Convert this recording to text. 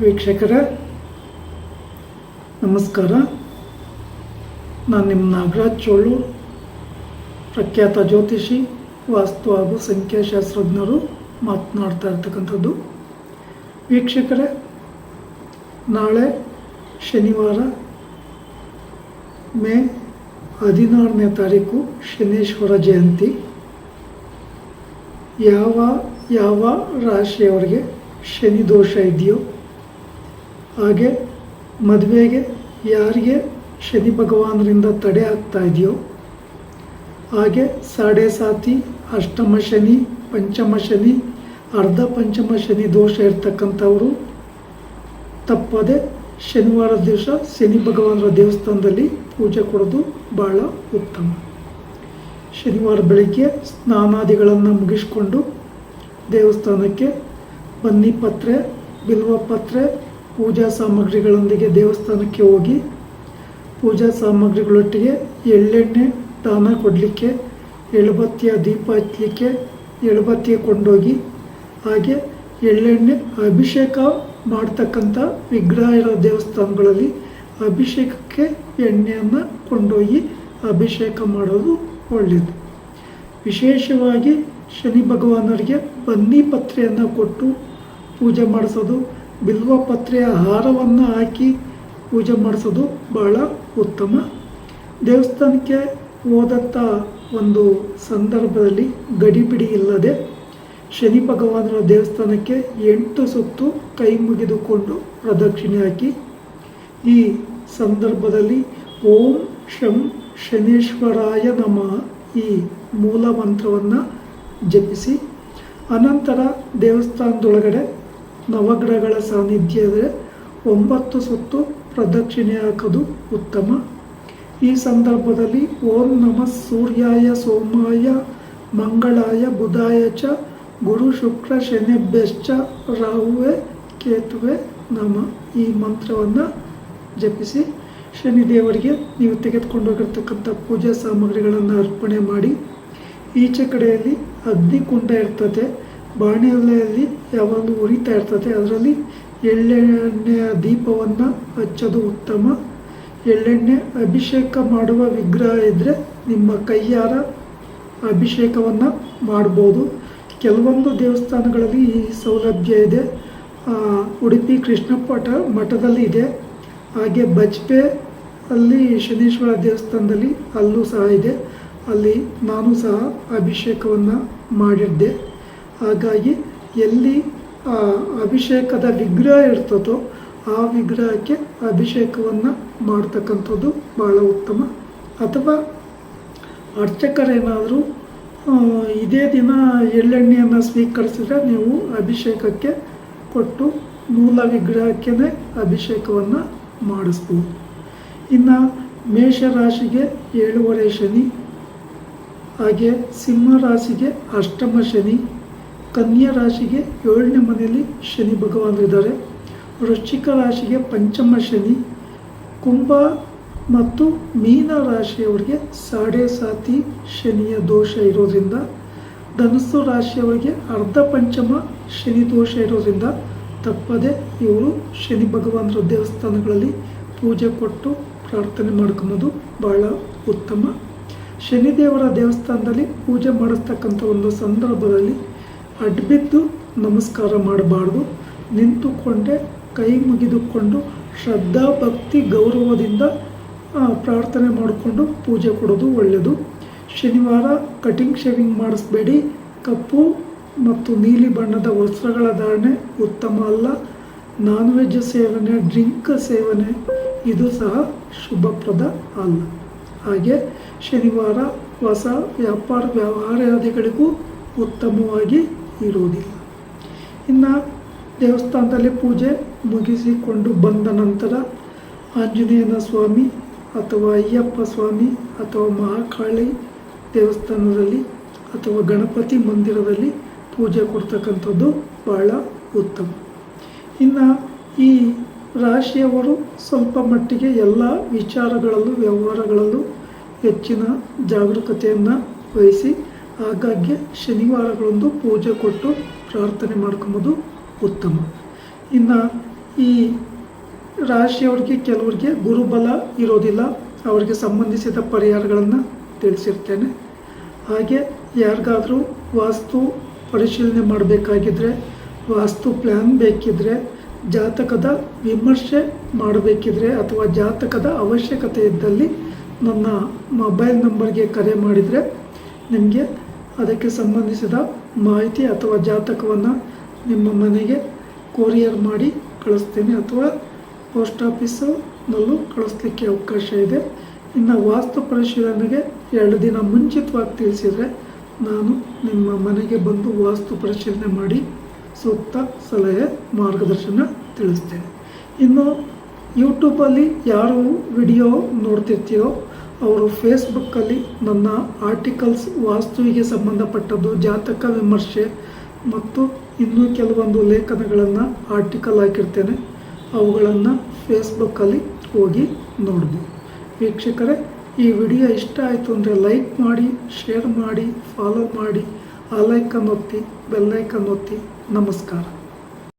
ವೀಕ್ಷಕರೇ ನಮಸ್ಕಾರ. ನಾನು ನಿಮ್ಮ ನಾಗರಾಜ್ ಚೋಳು, ಪ್ರಖ್ಯಾತ ಜ್ಯೋತಿಷಿ, ವಾಸ್ತು ಹಾಗೂ ಸಂಖ್ಯಾಶಾಸ್ತ್ರಜ್ಞರು ಮಾತನಾಡ್ತಾ ಇರ್ತಕ್ಕಂಥದ್ದು. ವೀಕ್ಷಕರೇ, ನಾಳೆ ಶನಿವಾರ ಮೇ 16ನೇ ತಾರೀಕು ಶನೇಶ್ವರ ಜಯಂತಿ. ಯಾವ ರಾಶಿಯವರಿಗೆ ಶನಿ ದೋಷ ಇದೆಯೋ, ಹಾಗೆ ಮದುವೆಗೆ ಯಾರಿಗೆ ಶನಿ ಭಗವಾನರಿಂದ ತಡೆ ಆಗ್ತಾ ಇದೆಯೋ, ಹಾಗೆ ಸಾಡೆ ಸಾತಿ, ಅಷ್ಟಮ ಶನಿ, ಪಂಚಮ ಶನಿ, ಅರ್ಧ ಪಂಚಮ ಶನಿ ದೋಷ ಇರ್ತಕ್ಕಂಥವರು ತಪ್ಪದೆ ಶನಿವಾರದ ದಿವಸ ಶನಿ ಭಗವಾನರ ದೇವಸ್ಥಾನದಲ್ಲಿ ಪೂಜೆ ಕೊಡೋದು ಭಾಳ ಉತ್ತಮ. ಶನಿವಾರ ಬೆಳಗ್ಗೆ ಸ್ನಾನಾದಿಗಳನ್ನು ಮುಗಿಸ್ಕೊಂಡು ದೇವಸ್ಥಾನಕ್ಕೆ ಬನ್ನಿ ಪತ್ರೆ, ಬಿಲ್ವ ಪತ್ರೆ, ಪೂಜಾ ಸಾಮಗ್ರಿಗಳೊಂದಿಗೆ ದೇವಸ್ಥಾನಕ್ಕೆ ಹೋಗಿ ಪೂಜಾ ಸಾಮಗ್ರಿಗಳೊಟ್ಟಿಗೆ ಎಳ್ಳೆಣ್ಣೆ ದಾನ ಕೊಡಲಿಕ್ಕೆ, ಎಳುಬತ್ತಿಯ ದೀಪ ಹಚ್ಚಲಿಕ್ಕೆ ಎಳುಬತ್ತಿಗೆ ಕೊಂಡೋಗಿ, ಹಾಗೆ ಎಳ್ಳೆಣ್ಣೆ ಅಭಿಷೇಕ ಮಾಡ್ತಕ್ಕಂಥ ವಿಗ್ರಹ ಇರೋ ದೇವಸ್ಥಾನಗಳಲ್ಲಿ ಅಭಿಷೇಕಕ್ಕೆ ಎಣ್ಣೆಯನ್ನು ಕೊಂಡೋಗಿ ಅಭಿಷೇಕ ಮಾಡೋದು ಒಳ್ಳೆಯದು. ವಿಶೇಷವಾಗಿ ಶನಿ ಭಗವಾನರಿಗೆ ಬನ್ನಿ ಪತ್ರೆಯನ್ನು ಕೊಟ್ಟು ಪೂಜೆ ಮಾಡಿಸೋದು, ಬಿಲ್ವ ಪತ್ರೆಯ ಹಾರವನ್ನು ಹಾಕಿ ಪೂಜೆ ಮಾಡಿಸೋದು ಭಾಳ ಉತ್ತಮ. ದೇವಸ್ಥಾನಕ್ಕೆ ಹೋದಂಥ ಒಂದು ಸಂದರ್ಭದಲ್ಲಿ ಗಡಿಬಿಡಿ ಇಲ್ಲದೆ ಶನಿ ಭಗವಾನರ ದೇವಸ್ಥಾನಕ್ಕೆ 8 ಸುತ್ತು ಕೈ ಮುಗಿದುಕೊಂಡು ಪ್ರದಕ್ಷಿಣೆ ಹಾಕಿ, ಈ ಸಂದರ್ಭದಲ್ಲಿ ಓಂ ಶಂ ಶನೇಶ್ವರಾಯ ನಮಃ ಈ ಮೂಲ ಮಂತ್ರವನ್ನು ಜಪಿಸಿ, ಅನಂತರ ದೇವಸ್ಥಾನದೊಳಗಡೆ ನವಗ್ರಹಗಳ ಸಾನ್ನಿಧ್ಯದ 9 ಸುತ್ತು ಪ್ರದಕ್ಷಿಣೆ ಹಾಕೋದು ಉತ್ತಮ. ಈ ಸಂದರ್ಭದಲ್ಲಿ ಓಂ ನಮಃ ಸೂರ್ಯಾಯ ಸೋಮಾಯ ಮಂಗಳಾಯ ಬುಧಾಯ ಚ ಗುರು ಶುಕ್ರ ಶನಿಭ್ಯಶ್ಚ ರಾಹುವೆ ಕೇತುವೆ ನಮಃ ಈ ಮಂತ್ರವನ್ನು ಜಪಿಸಿ ಶನಿದೇವರಿಗೆ ನೀವು ತೆಗೆದುಕೊಂಡೋಗಿರ್ತಕ್ಕಂಥ ಪೂಜಾ ಸಾಮಗ್ರಿಗಳನ್ನು ಅರ್ಪಣೆ ಮಾಡಿ, ಈಚೆ ಕಡೆಯಲ್ಲಿ ಅಗ್ನಿಕುಂಡ ಇರ್ತದೆ, ಬಾಣಲೆಯಲ್ಲಿ ಯಾವಾಗಲೂ ಉರಿತಾ ಇರ್ತದೆ, ಅದರಲ್ಲಿ ಎಳ್ಳೆಣ್ಣೆಯ ದೀಪವನ್ನು ಹಚ್ಚೋದು ಉತ್ತಮ. ಎಳ್ಳೆಣ್ಣೆ ಅಭಿಷೇಕ ಮಾಡುವ ವಿಗ್ರಹ ಇದ್ದರೆ ನಿಮ್ಮ ಕೈಯಾರ ಅಭಿಷೇಕವನ್ನು ಮಾಡ್ಬೋದು. ಕೆಲವೊಂದು ದೇವಸ್ಥಾನಗಳಲ್ಲಿ ಈ ಸೌಲಭ್ಯ ಇದೆ. ಉಡುಪಿ ಕೃಷ್ಣ ಮಠದಲ್ಲಿ ಇದೆ, ಹಾಗೆ ಬಜ್ಪೆ ಅಲ್ಲಿ ಶನೀಶ್ವರ ದೇವಸ್ಥಾನದಲ್ಲಿ ಅಲ್ಲೂ ಸಹ ಇದೆ. ಅಲ್ಲಿ ನಾನು ಸಹ ಅಭಿಷೇಕವನ್ನು ಮಾಡಿದ್ದೆ. ಹಾಗಾಗಿ ಎಲ್ಲಿ ಅಭಿಷೇಕದ ವಿಗ್ರಹ ಇರ್ತದೋ ಆ ವಿಗ್ರಹಕ್ಕೆ ಅಭಿಷೇಕವನ್ನು ಮಾಡ್ತಕ್ಕಂಥದ್ದು ಭಾಳ ಉತ್ತಮ. ಅಥವಾ ಅರ್ಚಕರೇನಾದರೂ ಇದೇ ದಿನ ಎಳ್ಳೆಣ್ಣೆಯನ್ನು ಸ್ವೀಕರಿಸಿದ್ರೆ ನೀವು ಅಭಿಷೇಕಕ್ಕೆ ಕೊಟ್ಟು ಮೂಲ ವಿಗ್ರಹಕ್ಕೆ ಅಭಿಷೇಕವನ್ನು ಮಾಡಿಸ್ಬೋದು. ಇನ್ನು ಮೇಷರಾಶಿಗೆ 7ನೇ ಶನಿ, ಹಾಗೆ ಸಿಂಹ ರಾಶಿಗೆ ಅಷ್ಟಮ ಶನಿ, ಕನ್ಯಾ ರಾಶಿಗೆ 7ನೇ ಮನೆಯಲ್ಲಿ ಶನಿ ಭಗವಾನರಿದ್ದಾರೆ, ವೃಶ್ಚಿಕ ರಾಶಿಗೆ ಪಂಚಮ ಶನಿ, ಕುಂಭ ಮತ್ತು ಮೀನ ರಾಶಿಯವರಿಗೆ ಸಾಡೆ ಸಾತಿ ಶನಿಯ ದೋಷ ಇರೋದ್ರಿಂದ, ಧನುಸ್ಸು ರಾಶಿಯವರಿಗೆ ಅರ್ಧ ಪಂಚಮ ಶನಿ ದೋಷ ಇರೋದ್ರಿಂದ ತಪ್ಪದೆ ಇವರು ಶನಿ ಭಗವಾನರ ದೇವಸ್ಥಾನಗಳಲ್ಲಿ ಪೂಜೆ ಕೊಟ್ಟು ಪ್ರಾರ್ಥನೆ ಮಾಡ್ಕೊಳೋದು ಭಾಳ ಉತ್ತಮ. ಶನಿದೇವರ ದೇವಸ್ಥಾನದಲ್ಲಿ ಪೂಜೆ ಮಾಡಿಸ್ತಕ್ಕಂಥ ಒಂದು ಸಂದರ್ಭದಲ್ಲಿ ಅಡ್ಬಿದ್ದು ನಮಸ್ಕಾರ ಮಾಡಬಾರ್ದು. ನಿಂತುಕೊಂಡೆ ಕೈ ಮುಗಿದುಕೊಂಡು ಶ್ರದ್ಧಾ ಭಕ್ತಿ ಗೌರವದಿಂದ ಪ್ರಾರ್ಥನೆ ಮಾಡಿಕೊಂಡು ಪೂಜೆ ಕೊಡೋದು ಒಳ್ಳೆಯದು. ಶನಿವಾರ ಕಟಿಂಗ್ ಶೇವಿಂಗ್ ಮಾಡಿಸ್ಬೇಡಿ. ಕಪ್ಪು ಮತ್ತು ನೀಲಿ ಬಣ್ಣದ ವಸ್ತ್ರಗಳ ಧಾರಣೆ ಉತ್ತಮ ಅಲ್ಲ. ನಾನ್ ವೆಜ್ ಸೇವನೆ, ಡ್ರಿಂಕ್ ಸೇವನೆ ಇದು ಸಹ ಶುಭಪ್ರದ ಅಲ್ಲ. ಹಾಗೆ ಶನಿವಾರ ಹೊಸ ವ್ಯಾಪಾರ ವ್ಯವಹಾರಾದಿಗಳಿಗೂ ಉತ್ತಮವಾಗಿ ಇರುವುದಿಲ್ಲ. ಇನ್ನು ದೇವಸ್ಥಾನದಲ್ಲಿ ಪೂಜೆ ಮುಗಿಸಿಕೊಂಡು ಬಂದ ನಂತರ ಆಂಜನೇಯನ ಸ್ವಾಮಿ ಅಥವಾ ಅಯ್ಯಪ್ಪ ಸ್ವಾಮಿ ಅಥವಾ ಮಹಾಕಾಳಿ ದೇವಸ್ಥಾನದಲ್ಲಿ ಅಥವಾ ಗಣಪತಿ ಮಂದಿರದಲ್ಲಿ ಪೂಜೆ ಕೊಡ್ತಕ್ಕಂಥದ್ದು ಭಾಳ ಉತ್ತಮ. ಇನ್ನು ಈ ರಾಶಿಯವರು ಸ್ವಲ್ಪ ಮಟ್ಟಿಗೆ ಎಲ್ಲ ವಿಚಾರಗಳಲ್ಲೂ ವ್ಯವಹಾರಗಳಲ್ಲೂ ಹೆಚ್ಚಿನ ಜಾಗರೂಕತೆಯನ್ನು ವಹಿಸಿ ಆಗಾಗ್ಗೆ ಶನಿವಾರಗಳಂದು ಪೂಜೆ ಕೊಟ್ಟು ಪ್ರಾರ್ಥನೆ ಮಾಡ್ಕೊಬೋದು ಉತ್ತಮ. ಇನ್ನು ಈ ರಾಶಿಯವರಿಗೆ ಕೆಲವರಿಗೆ ಗುರುಬಲ ಇರೋದಿಲ್ಲ, ಅವರಿಗೆ ಸಂಬಂಧಿಸಿದ ಪರಿಹಾರಗಳನ್ನು ತಿಳಿಸಿರ್ತೇನೆ. ಹಾಗೆ ಯಾರಿಗಾದರೂ ವಾಸ್ತು ಪರಿಶೀಲನೆ ಮಾಡಬೇಕಾಗಿದ್ದರೆ, ವಾಸ್ತು ಪ್ಲ್ಯಾನ್ ಬೇಕಿದ್ದರೆ, ಜಾತಕದ ವಿಮರ್ಶೆ ಮಾಡಬೇಕಿದ್ರೆ ಅಥವಾ ಜಾತಕದ ಅವಶ್ಯಕತೆ ಇದ್ದಲ್ಲಿ ನನ್ನ ಮೊಬೈಲ್ ನಂಬರ್ಗೆ ಕರೆ ಮಾಡಿದರೆ ನಿಮಗೆ ಅದಕ್ಕೆ ಸಂಬಂಧಿಸಿದ ಮಾಹಿತಿ ಅಥವಾ ಜಾತಕವನ್ನು ನಿಮ್ಮ ಮನೆಗೆ ಕೊರಿಯರ್ ಮಾಡಿ ಕಳಿಸ್ತೇನೆ, ಅಥವಾ ಪೋಸ್ಟ್ ಆಫೀಸಲ್ಲೂ ಕಳಿಸ್ಲಿಕ್ಕೆ ಅವಕಾಶ ಇದೆ. ಇನ್ನು ವಾಸ್ತು ಪರಿಶೀಲನೆಗೆ 2 ದಿನ ಮುಂಚಿತವಾಗಿ ತಿಳಿಸಿದರೆ ನಾನು ನಿಮ್ಮ ಮನೆಗೆ ಬಂದು ವಾಸ್ತು ಪರಿಶೀಲನೆ ಮಾಡಿ ಸೂಕ್ತ ಸಲಹೆ ಮಾರ್ಗದರ್ಶನ ತಿಳಿಸ್ತೇನೆ. ಇನ್ನು ಯೂಟ್ಯೂಬಲ್ಲಿ ಯಾರು ವಿಡಿಯೋ ನೋಡ್ತಿರ್ತೀರೋ ಅವರು ಫೇಸ್ಬುಕ್ಕಲ್ಲಿ ನನ್ನ ಆರ್ಟಿಕಲ್ಸ್, ವಾಸ್ತುವಿಗೆ ಸಂಬಂಧಪಟ್ಟದ್ದು, ಜಾತಕ ವಿಮರ್ಶೆ ಮತ್ತು ಇನ್ನೂ ಕೆಲವೊಂದು ಲೇಖನಗಳನ್ನು ಆರ್ಟಿಕಲ್ ಹಾಕಿರ್ತೇನೆ. ಅವುಗಳನ್ನು ಫೇಸ್ಬುಕ್ಕಲ್ಲಿ ಹೋಗಿ ನೋಡ್ಬೋದು. ವೀಕ್ಷಕರೇ, ಈ ವಿಡಿಯೋ ಇಷ್ಟ ಆಯಿತು ಅಂದರೆ ಲೈಕ್ ಮಾಡಿ, ಶೇರ್ ಮಾಡಿ, ಫಾಲೋ ಮಾಡಿ, ಆ ಲೈಕನ್ನು ಒತ್ತಿ, ಬೆಲ್ಲೈಕನ್ನು ಒತ್ತಿ. ನಮಸ್ಕಾರ.